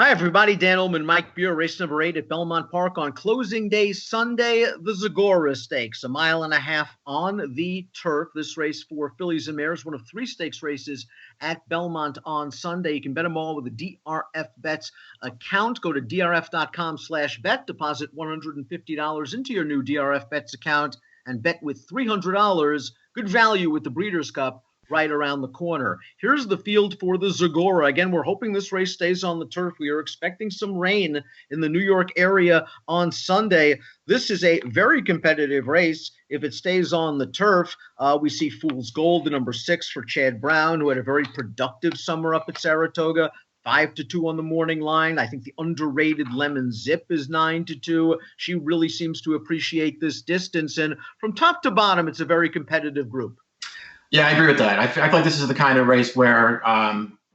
Hi, everybody. Dan Illman, Mike Beer, race number 8 at Belmont Park on closing day Sunday, the Zagora Stakes, 1.5 miles on the turf. This race for fillies and mares, one of 3 stakes races at Belmont on Sunday. You can bet them all with a DRF Bets account. Go to drf.com/bet, deposit $150 into your new DRF Bets account, and bet with $300. Good value with the Breeders' Cup right around the corner. Here's the field for the Zagora. Again, we're hoping this race stays on the turf. We are expecting some rain in the New York area on Sunday. This is a very competitive race. If it stays on the turf, we see Fool's Gold, the number 6 for Chad Brown, who had a very productive summer up at Saratoga. 5-2 on the morning line. I think the underrated Lemon Zip is 9-2. She really seems to appreciate this distance. And from top to bottom, it's a very competitive group. Yeah, I agree with that. I feel like this is the kind of race where,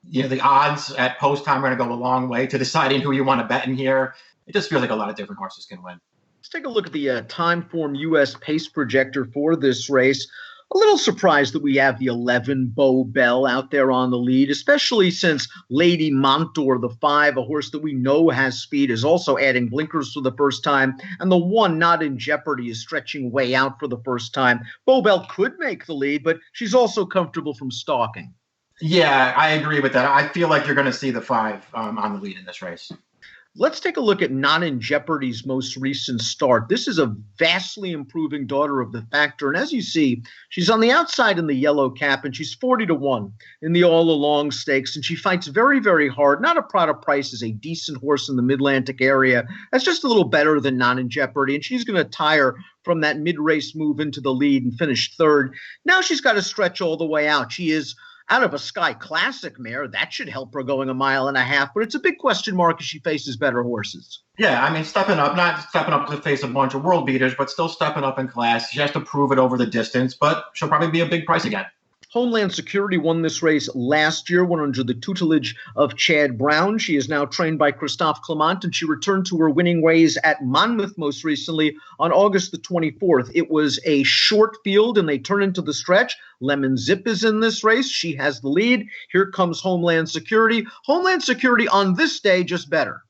the odds at post time are going to go a long way to deciding who you want to bet in here. It just feels like a lot of different horses can win. Let's take a look at the Timeform U.S. pace projector for this race. A little surprised that we have the 11 Beau Bell out there on the lead, especially since Lady Mont, the 5, a horse that we know has speed, is also adding blinkers for the first time. And the 1 Not in Jeopardy is stretching way out for the first time. Beau Bell could make the lead, but she's also comfortable from stalking. Yeah, I agree with that. I feel like you're going to see the 5 on the lead in this race. Let's take a look at Not in Jeopardy's most recent start. This is a vastly improving daughter of the Factor. And as you see, she's on the outside in the yellow cap, and she's 40-1 in the All Along Stakes. And she fights very, very hard. Not a Prada Price is a decent horse in the Mid-Atlantic area. That's just a little better than Not in Jeopardy. And she's going to tire from that mid-race move into the lead and finish 3rd. Now she's got to stretch all the way out. She is out of a Sky Classic mare. That should help her going 1.5 miles, but it's a big question mark as she faces better horses. Yeah, I mean, not stepping up to face a bunch of world beaters, but still stepping up in class. She has to prove it over the distance, but she'll probably be a big price again. Homeland Security won this race last year, went under the tutelage of Chad Brown. She is now trained by Christophe Clement, and she returned to her winning ways at Monmouth most recently on August the 24th. It was a short field, and they turn into the stretch. Lemon Zip is in this race. She has the lead. Here comes Homeland Security. Homeland Security on this day just better.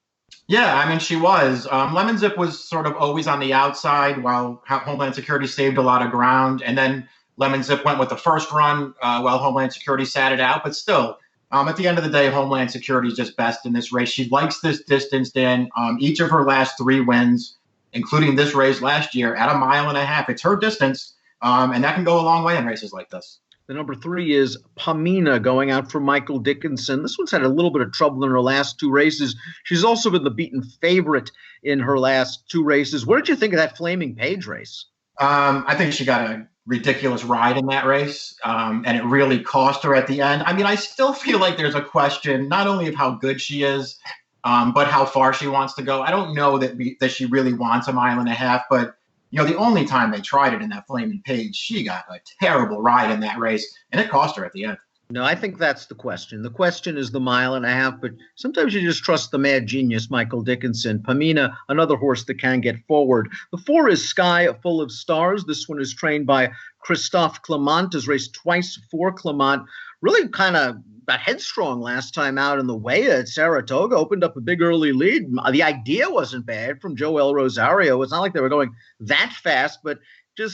Yeah, I mean, she was. Lemon Zip was sort of always on the outside while Homeland Security saved a lot of ground, and then Lemon Zip went with the first run while Homeland Security sat it out. But still, at the end of the day, Homeland Security is just best in this race. She likes this distance, Dan. Each of her last 3 wins, including this race last year, at 1.5 miles. It's her distance, and that can go a long way in races like this. The number 3 is Pamina, going out for Michael Dickinson. This one's had a little bit of trouble in her last 2 races. She's also been the beaten favorite in her last 2 races. What did you think of that Flaming Page race? I think she got a ridiculous ride in that race, and it really cost her at the end. I mean, I still feel like there's a question not only of how good she is, but how far she wants to go. I don't know that she really wants 1.5 miles, but the only time they tried it in that Flaming Page, she got a terrible ride in that race, and it cost her at the end. No, I think that's the question. The question is the 1.5 miles, but sometimes you just trust the mad genius, Michael Dickinson. Pamina, another horse that can get forward. The 4 is Sky Full of Stars. This one is trained by Christophe Clement, has raced twice for Clement. Really kind of got headstrong last time out in the way at Saratoga, opened up a big early lead. The idea wasn't bad from Joel Rosario. It's not like they were going that fast, but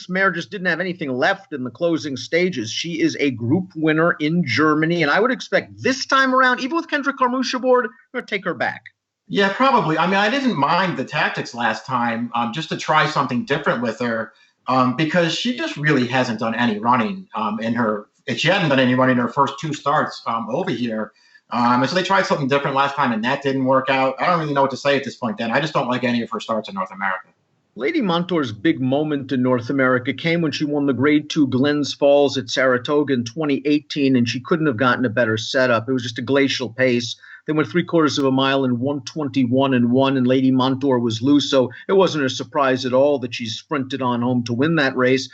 mare just didn't have anything left in the closing stages. She is a group winner in Germany, and I would expect this time around, even with Kendrick Carmouche aboard, we're going to take her back. Yeah, probably. I mean, I didn't mind the tactics last time, just to try something different with her, because she just really hasn't done any running she hadn't done any running in her first 2 starts over here. And so they tried something different last time, and that didn't work out. I don't really know what to say at this point, Dan. I just don't like any of her starts in North America. Lady Montour's big moment in North America came when she won the Grade 2 Glens Falls at Saratoga in 2018, and she couldn't have gotten a better setup. It was just a glacial pace. They went 3/4 mile in 1:21-1, and Lady Montour was loose, so it wasn't a surprise at all that she sprinted on home to win that race.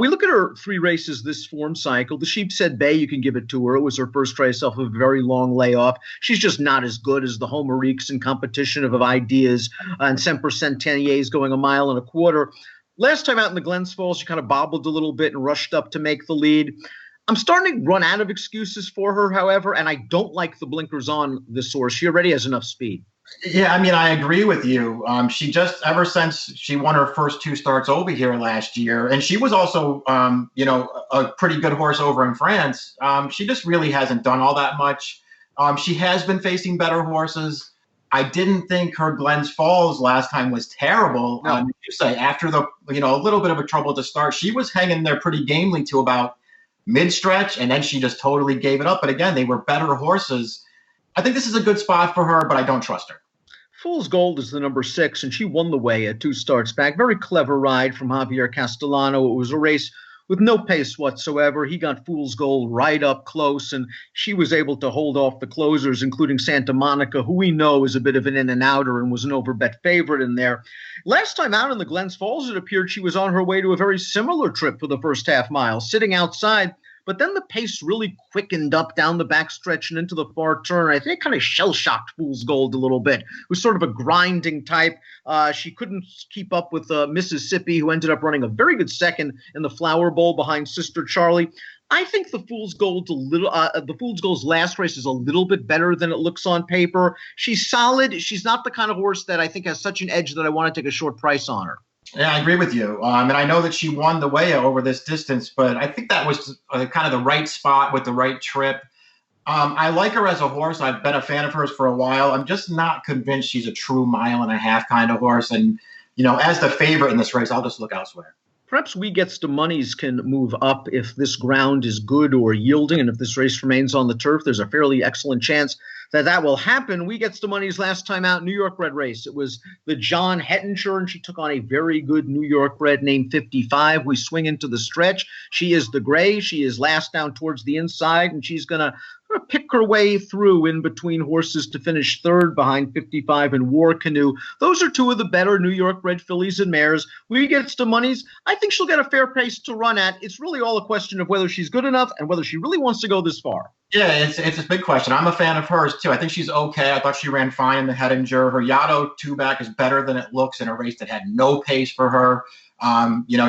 We look at her 3 races this form cycle. The Sheepshead Bay, you can give it to her. It was her first race off of a very long layoff. She's just not as good as the Homeriques in competition of ideas, and Semper Centeniers going 1.25 miles. Last time out in the Glens Falls, she kind of bobbled a little bit and rushed up to make the lead. I'm starting to run out of excuses for her, however, and I don't like the blinkers on this horse. She already has enough speed. Yeah, I mean, I agree with you. She just, ever since she won her first two starts over here last year, and she was also, a pretty good horse over in France. She just really hasn't done all that much. She has been facing better horses. I didn't think her Glens Falls last time was terrible. No. You say after a little bit of a trouble to start, she was hanging there pretty gamely to about mid-stretch, and then she just totally gave it up. But again, they were better horses. I think this is a good spot for her, but I don't trust her. Fool's Gold is the number 6, and she won the way at 2 starts back. Very clever ride from Javier Castellano. It was a race with no pace whatsoever. He got Fool's Gold right up close, and she was able to hold off the closers, including Santa Monica, who we know is a bit of an in-and-outer and was an overbet favorite in there. Last time out in the Glens Falls, it appeared she was on her way to a very similar trip for the first half mile, sitting outside. But then the pace really quickened up down the backstretch and into the far turn. I think it kind of shell-shocked Fool's Gold a little bit. It was sort of a grinding type. She couldn't keep up with Mississippi, who ended up running a very good second in the Flower Bowl behind Sister Charlie. I think the Fool's Gold's last race is a little bit better than it looks on paper. She's solid. She's not the kind of horse that I think has such an edge that I want to take a short price on her. Yeah, I agree with you. And I know that she won the way over this distance, but I think that was kind of the right spot with the right trip. I like her as a horse. I've been a fan of hers for a while. I'm just not convinced she's a true mile-and-a-half kind of horse. And, as the favorite in this race, I'll just look elsewhere. Perhaps We Gets the Monies can move up if this ground is good or yielding, and if this race remains on the turf, there's a fairly excellent chance that will happen. We Gets the Monies last time out, New York bred race. It was the John Hettinger, and she took on a very good New York bred named 55. We swing into the stretch. She is the gray. She is last down towards the inside, and she's going to pick her way through in between horses to finish third behind 55 and War Canoe. Those are two of the better New York bred fillies and mares. We Gets the Monies. I think she'll get a fair pace to run at. It's really all a question of whether she's good enough and whether she really wants to go this far. Yeah, it's a big question. I'm a fan of hers, too. I think she's okay. I thought she ran fine in the Hettinger. Her Yaddo two-back is better than it looks in a race that had no pace for her.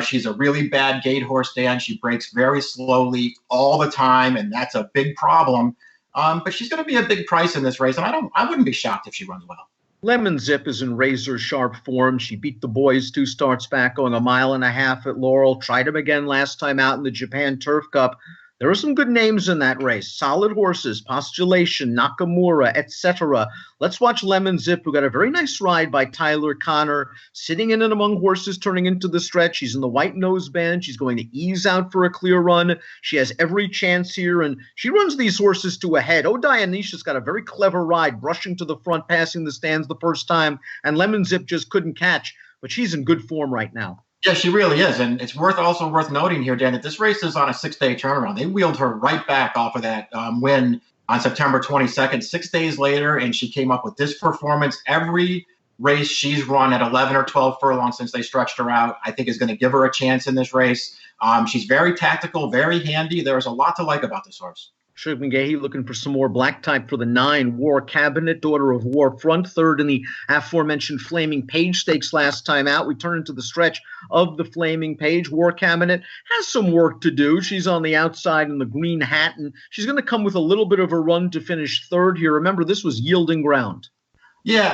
She's a really bad gate horse, Dan. She breaks very slowly all the time, and that's a big problem. But she's going to be a big price in this race, and I wouldn't be shocked if she runs well. Lemon Zip is in razor-sharp form. She beat the boys 2 starts back, going a mile and a half at Laurel. Tried him again last time out in the Japan Turf Cup. There are some good names in that race. Solid horses, Postulation, Nakamura, etc. Let's watch Lemon Zip, who got a very nice ride by Tyler Connor, sitting in and among horses turning into the stretch. She's in the white noseband. She's going to ease out for a clear run. She has every chance here, and she runs these horses to a head. Dionysia's got a very clever ride, brushing to the front, passing the stands the first time, and Lemon Zip just couldn't catch. But she's in good form right now. Yeah, she really is. And it's also worth noting here, Dan, that this race is on a 6-day turnaround. They wheeled her right back off of that win on September 22nd, 6 days later, and she came up with this performance. Every race she's run at 11 or 12 furlongs since they stretched her out, I think is going to give her a chance in this race. She's very tactical, very handy. There's a lot to like about this horse. Shug McGahee looking for some more black type for the 9. War Cabinet, Daughter of War, front third in the aforementioned Flaming Page Stakes last time out. We turn into the stretch of the Flaming Page. War Cabinet has some work to do. She's on the outside in the green hat, and she's going to come with a little bit of a run to finish third here. Remember, this was yielding ground. Yeah,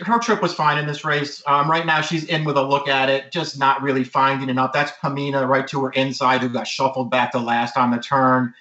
her trip was fine in this race. Right now, she's in with a look at it, just not really finding enough. That's Pamina right to her inside, who got shuffled back the last on the turn.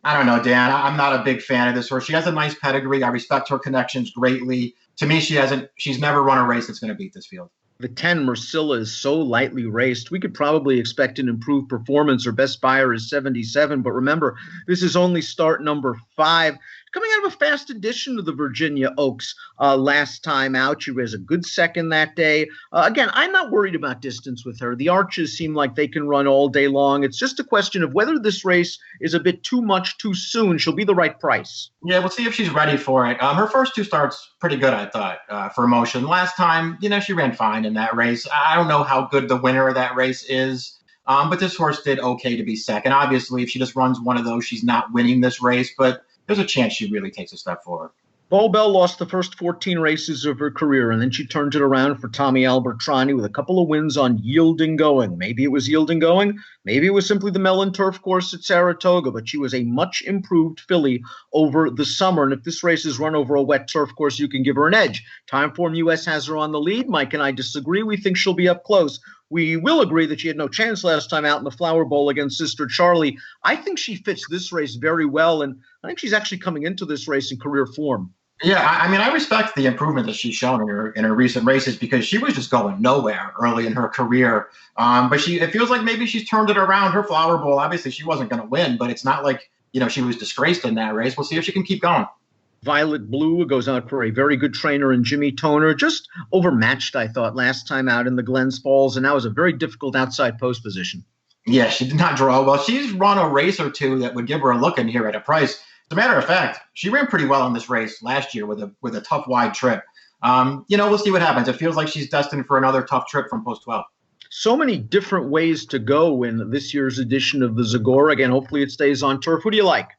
I don't know, Dan. I'm not a big fan of this horse. She has a nice pedigree. I respect her connections greatly. To me, she's never run a race that's going to beat this field. The 10, Mercilla, is so lightly raced. We could probably expect an improved performance. Her best buyer is 77. But remember, this is only start number 5. Coming out of a fast edition of the Virginia Oaks last time out. She was a good second that day. Again, I'm not worried about distance with her. The Arches seem like they can run all day long. It's just a question of whether this race is a bit too much too soon. She'll be the right price. Yeah, we'll see if she's ready for it. Her first 2 starts pretty good, I thought, for Emotion. Last time, she ran fine in that race. I don't know how good the winner of that race is. But this horse did okay to be second. Obviously, if she just runs one of those, she's not winning this race. But there's a chance she really takes a step forward. Beau Bell lost the first 14 races of her career, and then she turned it around for Tommy Albertrani with a couple of wins on yielding going. Maybe it was yielding going. Maybe it was simply the Mellon Turf course at Saratoga, but she was a much improved filly over the summer. And if this race is run over a wet turf course, you can give her an edge. Timeform US has her on the lead. Mike and I disagree. We think she'll be up close. We will agree that she had no chance last time out in the Flower Bowl against Sister Charlie. I think she fits this race very well, and I think she's actually coming into this race in career form. Yeah, I mean, I respect the improvement that she's shown in her recent races because she was just going nowhere early in her career. But it feels like maybe she's turned it around. Her Flower Bowl, obviously, she wasn't going to win, but it's not like she was disgraced in that race. We'll see if she can keep going. Violet Blue goes out for a very good trainer in Jimmy Toner. Just overmatched, I thought, last time out in the Glens Falls, and that was a very difficult outside post position. Yeah, she did not draw well. She's run a race or two that would give her a look in here at a price. As a matter of fact, she ran pretty well in this race last year with a tough wide trip. We'll see what happens. It feels like she's destined for another tough trip from post 12. So many different ways to go in this year's edition of the Zagora. Again, hopefully it stays on turf. Who do you like?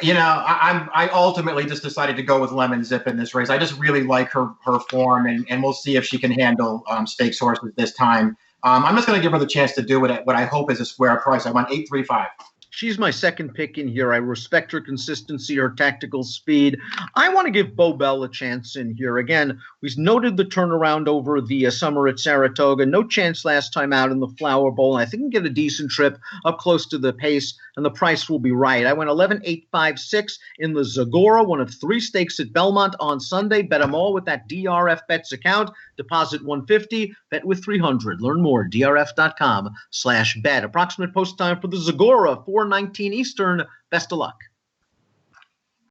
I ultimately just decided to go with Lemon Zip in this race. I just really like her form, and we'll see if she can handle stakes horses this time. I'm just going to give her the chance to do it at what I hope is a square price. I want 835. She's my second pick in here. I respect her consistency, her tactical speed. I want to give Beau Bell a chance in here. Again, we noted the turnaround over the summer at Saratoga. No chance last time out in the Flower Bowl. And I think we can get a decent trip up close to the pace, and the price will be right. I went 11,856 in the Zagora, one of 3 stakes at Belmont on Sunday. Bet them all with that DRF Bets account. Deposit $150, bet with $300. Learn more, drf.com/bet. Approximate post time for the Zagora, 4:19 Eastern. Best of luck.